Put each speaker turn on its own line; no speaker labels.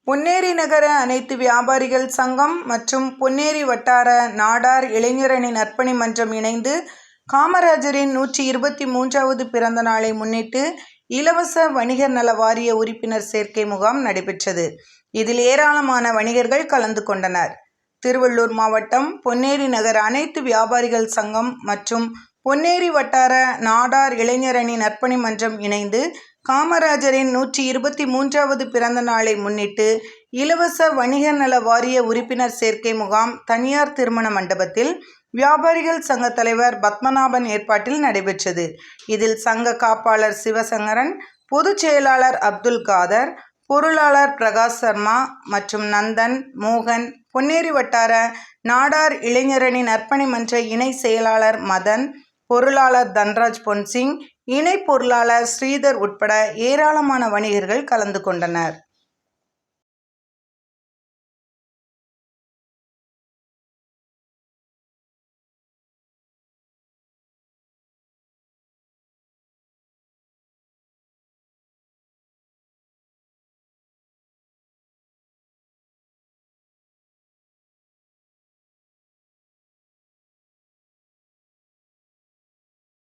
பொன்னேரி நகர அனைத்து வியாபாரிகள் சங்கம் மற்றும் பொன்னேரி வட்டார நாடார் இளைஞரணி நற்பணி மன்றம் இணைந்து காமராஜரின் 123வது பிறந்த நாளை முன்னிட்டு இலவச வணிகர் நல வாரிய உறுப்பினர் சேர்க்கை முகாம் நடைபெற்றது. இதில் ஏராளமான வணிகர்கள் கலந்து கொண்டனர். திருவள்ளூர் மாவட்டம் பொன்னேரி நகர அனைத்து வியாபாரிகள் சங்கம் மற்றும் பொன்னேரி வட்டார நாடார் இளைஞரணி நற்பணி மன்றம் இணைந்து காமராஜரின் 123வது பிறந்த நாளை முன்னிட்டு இலவச வணிகர் நல வாரிய உறுப்பினர் சேர்க்கை முகாம் தனியார் திருமண மண்டபத்தில் வியாபாரிகள் சங்க தலைவர் பத்மநாபன் ஏற்பாட்டில் நடைபெற்றது. இதில் சங்க காப்பாளர் சிவசங்கரன், பொதுச் செயலாளர் அப்துல் காதர், பொருளாளர் பிரகாஷ் சர்மா மற்றும் நந்தன், மோகன், பொன்னேரி வட்டார நாடார் இளைஞரணி நற்பணி மன்ற இணை செயலாளர் மதன், பொருளாளர் தன்ராஜ் பொன்சிங், இணை பொருளாளர் ஸ்ரீதர் உட்பட ஏராளமான வணிகர்கள் கலந்து கொண்டனர்.